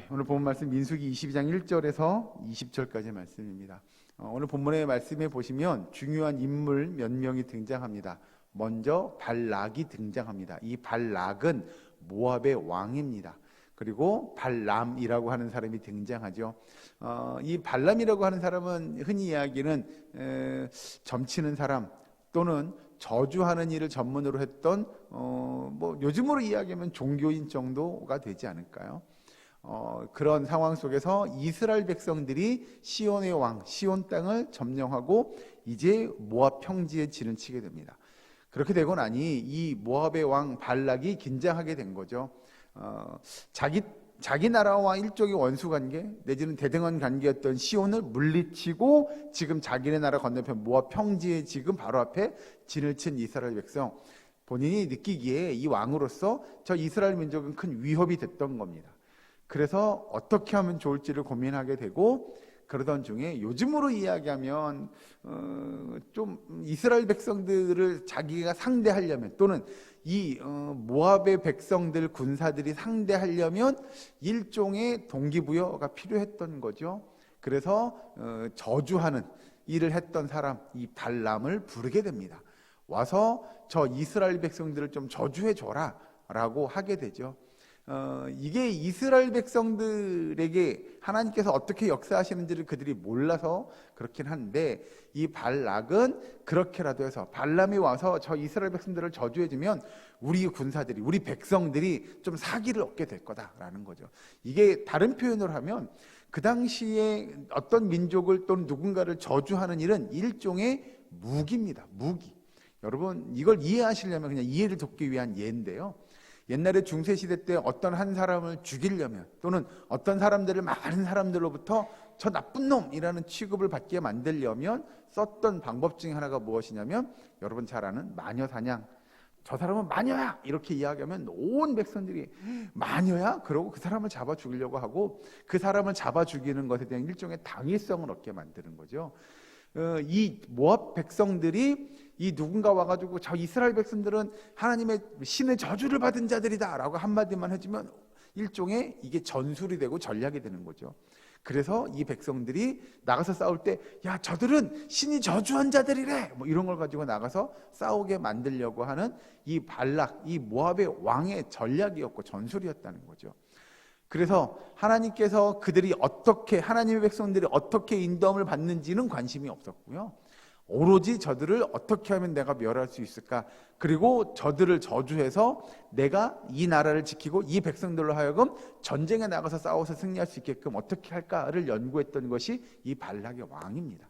오늘 본 말씀 민수기 22장 1절에서 20절까지의 말씀입니다. 오늘 본문의 말씀에 보시면 중요한 인물 몇 명이 등장합니다. 먼저 발락이 등장합니다. 이 발락은 모압의 왕입니다. 그리고 발람이라고 하는 사람이 등장하죠. 이 발람이라고 하는 사람은 흔히 이야기는 점치는 사람 또는 저주하는 일을 전문으로 했던 요즘으로 이야기하면 종교인 정도가 되지 않을까요? 그런 상황 속에서 이스라엘 백성들이 시온의 왕, 시온 땅을 점령하고 이제 모압 평지에 진을 치게 됩니다. 그렇게 되고 나니 이 모압의 왕 발락이 긴장하게 된 거죠. 자기 나라와 일종의 원수 관계 내지는 대등한 관계였던 시온을 물리치고 지금 자기네 나라 건너편 모압 평지에 지금 바로 앞에 진을 친 이스라엘 백성, 본인이 느끼기에 이 왕으로서 저 이스라엘 민족은 큰 위협이 됐던 겁니다. 그래서 어떻게 하면 좋을지를 고민하게 되고, 그러던 중에 요즘으로 이야기하면 좀 이스라엘 백성들을 자기가 상대하려면 또는 이 모압의 백성들 군사들이 상대하려면 일종의 동기부여가 필요했던 거죠. 그래서 저주하는 일을 했던 사람, 이 발람을 부르게 됩니다. 와서 저 이스라엘 백성들을 좀 저주해 줘라 라고 하게 되죠. 이게 이스라엘 백성들에게 하나님께서 어떻게 역사하시는지를 그들이 몰라서 그렇긴 한데, 이 발락은 그렇게라도 해서 발람이 와서 저 이스라엘 백성들을 저주해주면 우리 군사들이, 우리 백성들이 좀 사기를 얻게 될 거다라는 거죠. 이게 다른 표현으로 하면 그 당시에 어떤 민족을 또는 누군가를 저주하는 일은 일종의 무기입니다. 무기. 여러분, 이걸 이해하시려면 그냥 이해를 돕기 위한 예인데요, 옛날에 중세시대 때 어떤 한 사람을 죽이려면 또는 어떤 사람들을 많은 사람들로부터 저 나쁜 놈이라는 취급을 받게 만들려면 썼던 방법 중에 하나가 무엇이냐면, 여러분 잘 아는 마녀사냥. 저 사람은 마녀야 이렇게 이야기하면 온 백성들이 마녀야? 그러고 그 사람을 잡아 죽이려고 하고, 그 사람을 잡아 죽이는 것에 대한 일종의 당위성을 얻게 만드는 거죠. 이 모압 백성들이 이 누군가 와가지고 저 이스라엘 백성들은 하나님의 신의 저주를 받은 자들이다 라고 한마디만 해주면 일종의 이게 전술이 되고 전략이 되는 거죠. 그래서 이 백성들이 나가서 싸울 때, 야, 저들은 신이 저주한 자들이래, 이런 걸 가지고 나가서 싸우게 만들려고 하는 이 발락, 이 모압의 왕의 전략이었고 전술이었다는 거죠. 그래서 하나님께서 그들이 어떻게, 하나님의 백성들이 어떻게 인도함을 받는지는 관심이 없었고요, 오로지 저들을 어떻게 하면 내가 멸할 수 있을까, 그리고 저들을 저주해서 내가 이 나라를 지키고 이 백성들로 하여금 전쟁에 나가서 싸워서 승리할 수 있게끔 어떻게 할까를 연구했던 것이 이 발락의 왕입니다.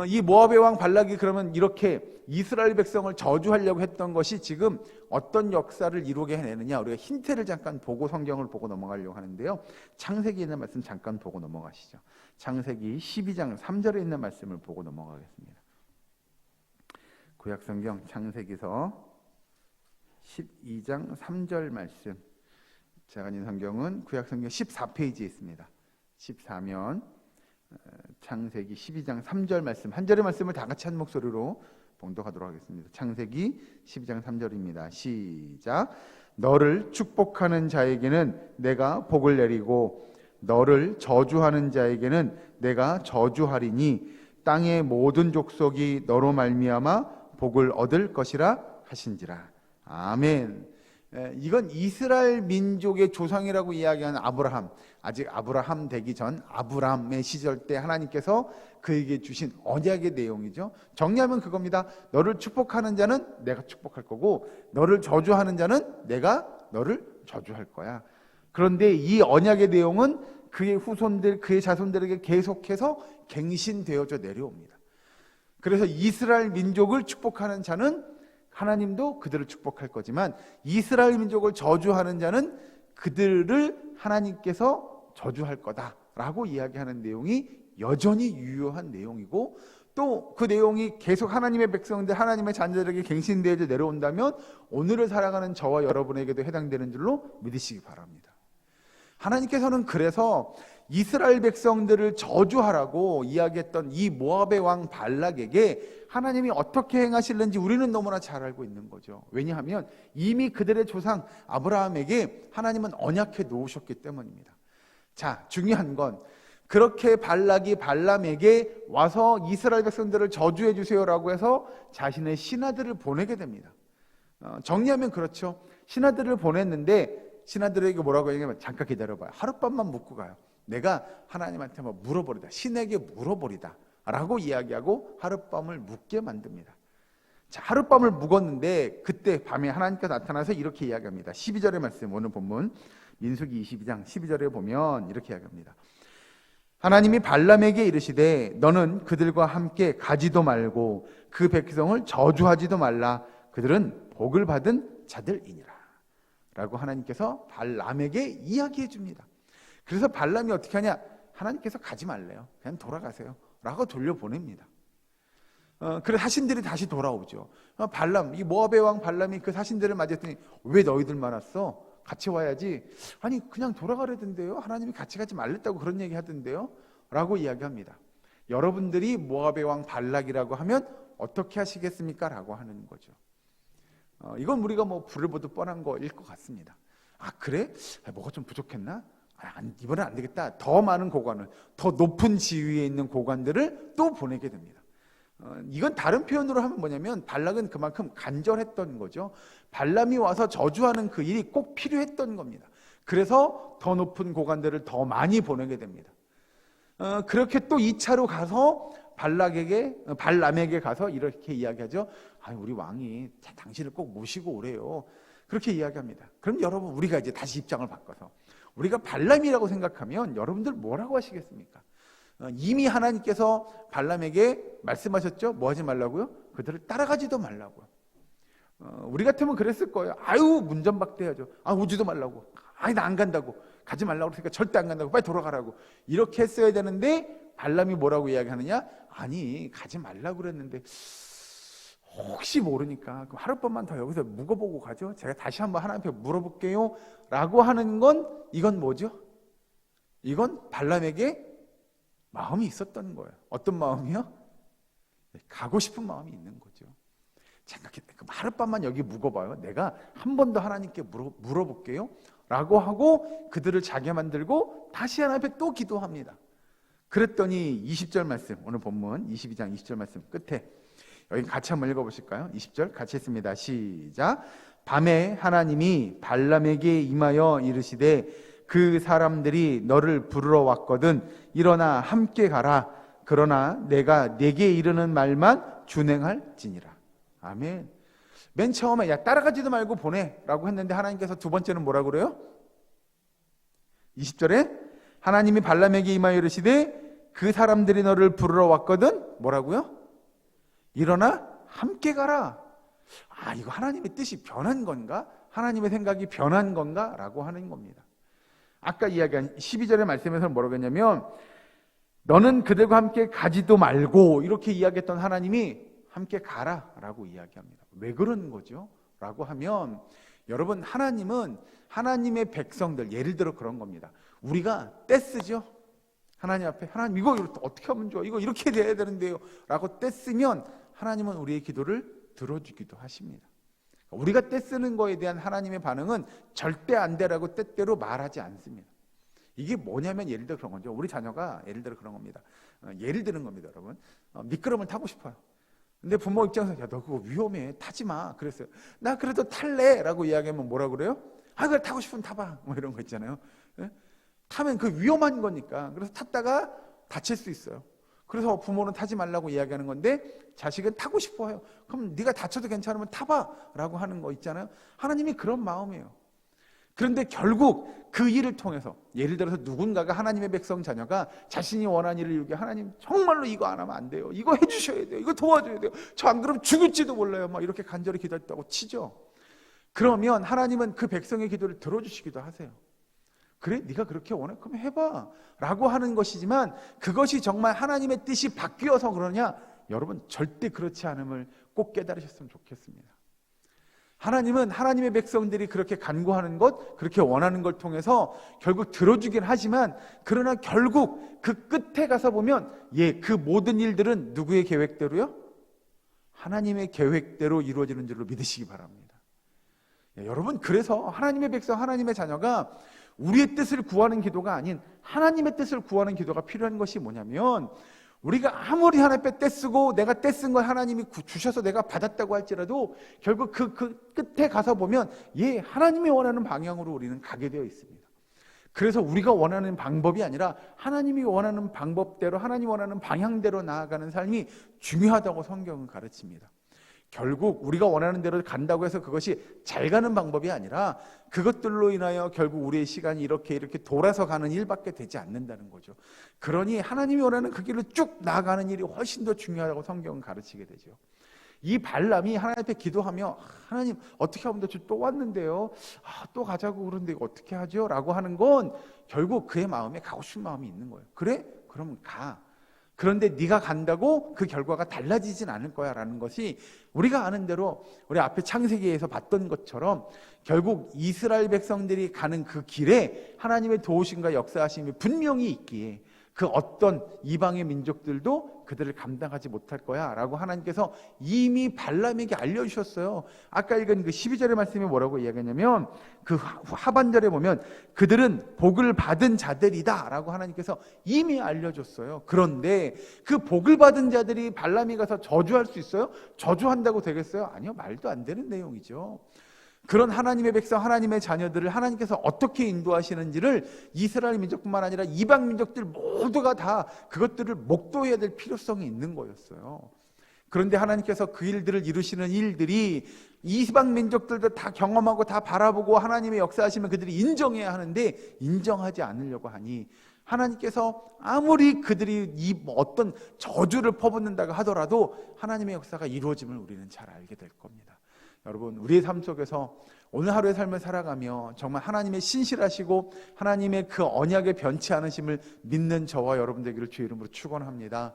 이 모압의 왕 발락이 그러면 이렇게 이스라엘 백성을 저주하려고 했던 것이 지금 어떤 역사를 이루게 해내느냐, 우리가 힌트를 잠깐 보고 성경을 보고 넘어가려고 하는데요, 창세기에 있는 말씀 잠깐 보고 넘어가시죠. 창세기 12장 3절에 있는 말씀을 보고 넘어가겠습니다. 구약성경 창세기서 12장 3절 말씀, 제가 있는 성경은 구약성경 14페이지에 있습니다. 14면 창세기 12장 3절 말씀, 한 절의 말씀을 다 같이 한 목소리로 봉독하도록 하겠습니다. 창세기 12장 3절입니다. 시작. 너를 축복하는 자에게는 내가 복을 내리고 너를 저주하는 자에게는 내가 저주하리니 땅의 모든 족속이 너로 말미암아 복을 얻을 것이라 하신지라. 아멘. 이건 이스라엘 민족의 조상이라고 이야기하는 아브라함, 아직 아브라함 되기 전 아브람의 시절 때 하나님께서 그에게 주신 언약의 내용이죠. 정리하면 그겁니다. 너를 축복하는 자는 내가 축복할 거고 너를 저주하는 자는 내가 너를 저주할 거야. 그런데 이 언약의 내용은 그의 후손들, 그의 자손들에게 계속해서 갱신되어져 내려옵니다. 그래서 이스라엘 민족을 축복하는 자는 하나님도 그들을 축복할 거지만, 이스라엘 민족을 저주하는 자는 그들을 하나님께서 저주할 거다라고 이야기하는 내용이 여전히 유효한 내용이고, 또 그 내용이 계속 하나님의 백성들, 하나님의 자녀들에게 갱신되어져 내려온다면 오늘을 살아가는 저와 여러분에게도 해당되는 줄로 믿으시기 바랍니다. 하나님께서는 그래서 이스라엘 백성들을 저주하라고 이야기했던 이 모압의 왕 발락에게 하나님이 어떻게 행하실는지 우리는 너무나 잘 알고 있는 거죠. 왜냐하면 이미 그들의 조상 아브라함에게 하나님은 언약해 놓으셨기 때문입니다. 자, 중요한 건 그렇게 발락이 발람에게 와서 이스라엘 백성들을 저주해 주세요라고 해서 자신의 신하들을 보내게 됩니다. 정리하면 그렇죠. 신하들을 보냈는데 신하들에게 뭐라고 얘기하면 잠깐 기다려봐요. 하룻밤만 묵고 가요. 내가 하나님한테 뭐 물어버리다. 신에게 물어버리다 라고 이야기하고 하룻밤을 묵게 만듭니다. 자, 하룻밤을 묵었는데 그때 밤에 하나님께서 나타나서 이렇게 이야기합니다. 12절의 말씀, 오늘 본문 민수기 22장 12절에 보면 이렇게 이야기합니다. 하나님이 발람에게 이르시되 너는 그들과 함께 가지도 말고 그 백성을 저주하지도 말라. 그들은 복을 받은 자들이니라 라고 하나님께서 발람에게 이야기해 줍니다. 그래서 발람이 어떻게 하냐? 하나님께서 가지 말래요. 그냥 돌아가세요 라고 돌려보냅니다. 그래서 사신들이 다시 돌아오죠. 발람, 이 모압의 왕 발람이 그 사신들을 맞이했더니 왜 너희들만 왔어? 같이 와야지. 아니 그냥 돌아가려던데요. 하나님이 같이 가지 말랬다고 그런 얘기 하던데요 라고 이야기합니다. 여러분들이 모압의 왕 발락이라고 하면 어떻게 하시겠습니까? 라고 하는 거죠. 이건 우리가 뭐 불을 보듯 뻔한 거일 것 같습니다. 아 그래? 뭐가 좀 부족했나? 이번엔 안 되겠다. 더 많은 고관을, 더 높은 지위에 있는 고관들을 또 보내게 됩니다. 이건 다른 표현으로 하면 뭐냐면 발락은 그만큼 간절했던 거죠. 발람이 와서 저주하는 그 일이 꼭 필요했던 겁니다. 그래서 더 높은 고관들을 더 많이 보내게 됩니다. 그렇게 또 2차로 가서 발람에게 가서 이렇게 이야기하죠. 우리 왕이 당신을 꼭 모시고 오래요. 그렇게 이야기합니다. 그럼 여러분 우리가 이제 다시 입장을 바꿔서 우리가 발람이라고 생각하면 여러분들 뭐라고 하시겠습니까? 이미 하나님께서 발람에게 말씀하셨죠. 뭐 하지 말라고요? 그들을 따라가지도 말라고요. 우리 같으면 그랬을 거예요. 문전박대하죠. 오지도 말라고. 나 안 간다고. 가지 말라고 그러니까 절대 안 간다고. 빨리 돌아가라고. 이렇게 했어야 되는데 발람이 뭐라고 이야기하느냐? 아니 가지 말라고 그랬는데 혹시 모르니까 그럼 하룻밤만 더 여기서 묵어보고 가죠. 제가 다시 한번 하나님께 물어볼게요 라고 하는 건 이건 뭐죠? 이건 발람에게 마음이 있었던 거예요. 어떤 마음이요? 가고 싶은 마음이 있는 거죠. 생각해, 하룻밤만 여기 묵어봐요. 내가 한 번 더 하나님께 물어볼게요 라고 하고 그들을 자게 만들고 다시 하나님 앞에 또 기도합니다. 그랬더니 20절 말씀, 오늘 본문 22장 20절 말씀 끝에 여기 같이 한번 읽어보실까요? 20절 같이 했습니다. 시작. 밤에 하나님이 발람에게 임하여 이르시되 그 사람들이 너를 부르러 왔거든 일어나 함께 가라. 그러나 내가 네게 이르는 말만 준행할지니라. 아멘. 맨 처음에 따라가지도 말고 보내라고 했는데 하나님께서 두 번째는 뭐라고 그래요? 20절에 하나님이 발람에게 임하여 이르시되 그 사람들이 너를 부르러 왔거든 뭐라고요? 일어나 함께 가라. 이거 하나님의 뜻이 변한 건가? 하나님의 생각이 변한 건가? 라고 하는 겁니다. 아까 이야기한 12절의 말씀에서는 뭐라고 했냐면 너는 그들과 함께 가지도 말고 이렇게 이야기했던 하나님이 함께 가라 라고 이야기합니다. 왜 그러는 거죠? 라고 하면 여러분 하나님은 하나님의 백성들 예를 들어 그런 겁니다. 우리가 떼쓰죠. 하나님 앞에 하나님 이거 어떻게 하면 좋아? 이거 이렇게 돼야 되는데요 라고 떼쓰면 하나님은 우리의 기도를 들어주기도 하십니다. 우리가 떼쓰는 거에 대한 하나님의 반응은 절대 안 되라고 때때로 말하지 않습니다. 이게 뭐냐면 예를 들어 그런 거죠. 우리 자녀가 예를 들어 그런 겁니다. 예를 드는 겁니다, 여러분. 미끄럼을 타고 싶어요. 근데 부모 입장에서 너 그거 위험해. 타지 마. 그랬어요. 나 그래도 탈래 라고 이야기하면 뭐라 그래요? 그래 타고 싶으면 타봐. 뭐 이런 거 있잖아요. 네? 타면 그 위험한 거니까. 그래서 탔다가 다칠 수 있어요. 그래서 부모는 타지 말라고 이야기하는 건데 자식은 타고 싶어요. 그럼 네가 다쳐도 괜찮으면 타봐 라고 하는 거 있잖아요. 하나님이 그런 마음이에요. 그런데 결국 그 일을 통해서 예를 들어서 누군가가 하나님의 백성 자녀가 자신이 원하는 일을 이루게 하나님 정말로 이거 안 하면 안 돼요. 이거 해주셔야 돼요. 이거 도와줘야 돼요. 저 안 그러면 죽을지도 몰라요. 막 이렇게 간절히 기도했다고 치죠. 그러면 하나님은 그 백성의 기도를 들어주시기도 하세요. 그래? 네가 그렇게 원해? 그럼 해봐 라고 하는 것이지만 그것이 정말 하나님의 뜻이 바뀌어서 그러냐? 여러분 절대 그렇지 않음을 꼭 깨달으셨으면 좋겠습니다. 하나님은 하나님의 백성들이 그렇게 간구하는 것, 그렇게 원하는 걸 통해서 결국 들어주긴 하지만 그러나 결국 그 끝에 가서 보면 그 모든 일들은 누구의 계획대로요? 하나님의 계획대로 이루어지는 줄로 믿으시기 바랍니다. 여러분 그래서 하나님의 백성, 하나님의 자녀가 우리의 뜻을 구하는 기도가 아닌 하나님의 뜻을 구하는 기도가 필요한 것이 뭐냐면, 우리가 아무리 하나님 앞에 떼쓰고 내가 떼쓴 걸 하나님이 주셔서 내가 받았다고 할지라도 결국 그 끝에 가서 보면 하나님이 원하는 방향으로 우리는 가게 되어 있습니다. 그래서 우리가 원하는 방법이 아니라 하나님이 원하는 방법대로, 하나님이 원하는 방향대로 나아가는 삶이 중요하다고 성경은 가르칩니다. 결국 우리가 원하는 대로 간다고 해서 그것이 잘 가는 방법이 아니라 그것들로 인하여 결국 우리의 시간이 이렇게 돌아서 가는 일밖에 되지 않는다는 거죠. 그러니 하나님이 원하는 그 길로 쭉 나아가는 일이 훨씬 더 중요하다고 성경은 가르치게 되죠. 이 발람이 하나님 앞에 기도하며, 하나님 어떻게 하면 또 왔는데요, 또 가자고 그러는데 어떻게 하죠? 라고 하는 건 결국 그의 마음에 가고 싶은 마음이 있는 거예요. 그래? 그럼 가. 그런데 네가 간다고 그 결과가 달라지진 않을 거야 라는 것이, 우리가 아는 대로 우리 앞에 창세기에서 봤던 것처럼 결국 이스라엘 백성들이 가는 그 길에 하나님의 도우심과 역사하심이 분명히 있기에 그 어떤 이방의 민족들도 그들을 감당하지 못할 거야 라고 하나님께서 이미 발람에게 알려주셨어요. 아까 읽은 그 12절의 말씀이 뭐라고 이야기하냐면, 그 하반절에 보면 그들은 복을 받은 자들이다 라고 하나님께서 이미 알려줬어요. 그런데 그 복을 받은 자들이 발람이 가서 저주할 수 있어요? 저주한다고 되겠어요? 아니요, 말도 안 되는 내용이죠. 그런 하나님의 백성, 하나님의 자녀들을 하나님께서 어떻게 인도하시는지를 이스라엘 민족뿐만 아니라 이방 민족들 모두가 다 그것들을 목도해야 될 필요성이 있는 거였어요. 그런데 하나님께서 그 일들을 이루시는 일들이 이방 민족들도 다 경험하고 다 바라보고 하나님의 역사하시면 그들이 인정해야 하는데 인정하지 않으려고 하니, 하나님께서 아무리 그들이 어떤 저주를 퍼붓는다고 하더라도 하나님의 역사가 이루어짐을 우리는 잘 알게 될 겁니다. 여러분, 우리의 삶 속에서 오늘 하루의 삶을 살아가며 정말 하나님의 신실하시고 하나님의 그 언약에 변치 않으심을 믿는 저와 여러분 되기를 주의 이름으로 축원합니다.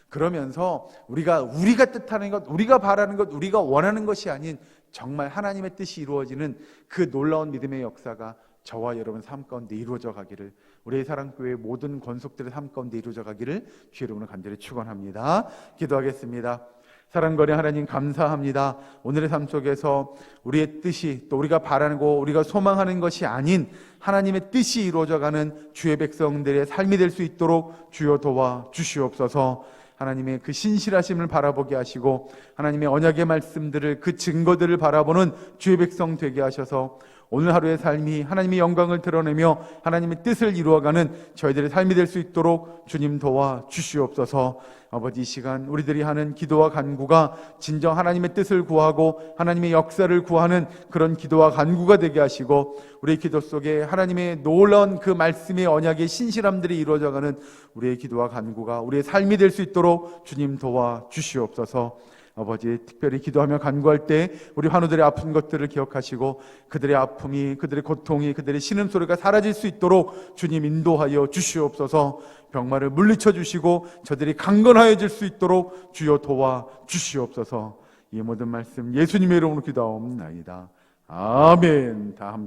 그러면서 우리가 뜻하는 것, 우리가 바라는 것, 우리가 원하는 것이 아닌 정말 하나님의 뜻이 이루어지는 그 놀라운 믿음의 역사가 저와 여러분 삶 가운데 이루어져 가기를, 우리의 사랑교회 모든 권속들의 삶 가운데 이루어져 가기를 주의 이름으로 간절히 축원합니다. 기도하겠습니다. 사랑거리 하나님, 감사합니다. 오늘의 삶 속에서 우리의 뜻이, 또 우리가 바라고 우리가 소망하는 것이 아닌 하나님의 뜻이 이루어져가는 주의 백성들의 삶이 될 수 있도록 주여 도와 주시옵소서. 하나님의 그 신실하심을 바라보게 하시고 하나님의 언약의 말씀들을, 그 증거들을 바라보는 주의 백성 되게 하셔서 오늘 하루의 삶이 하나님의 영광을 드러내며 하나님의 뜻을 이루어가는 저희들의 삶이 될 수 있도록 주님 도와 주시옵소서. 아버지, 이 시간 우리들이 하는 기도와 간구가 진정 하나님의 뜻을 구하고 하나님의 역사를 구하는 그런 기도와 간구가 되게 하시고, 우리의 기도 속에 하나님의 놀라운 그 말씀의 언약의 신실함들이 이루어져가는 우리의 기도와 간구가 우리의 삶이 될 수 있도록 주님 도와 주시옵소서. 아버지, 특별히 기도하며 간구할 때 우리 환우들의 아픈 것들을 기억하시고 그들의 아픔이, 그들의 고통이, 그들의 신음소리가 사라질 수 있도록 주님 인도하여 주시옵소서. 병마를 물리쳐 주시고 저들이 강건하여질 수 있도록 주여 도와 주시옵소서. 이 모든 말씀 예수님의 이름으로 기도하옵나이다. 아멘. 다 함께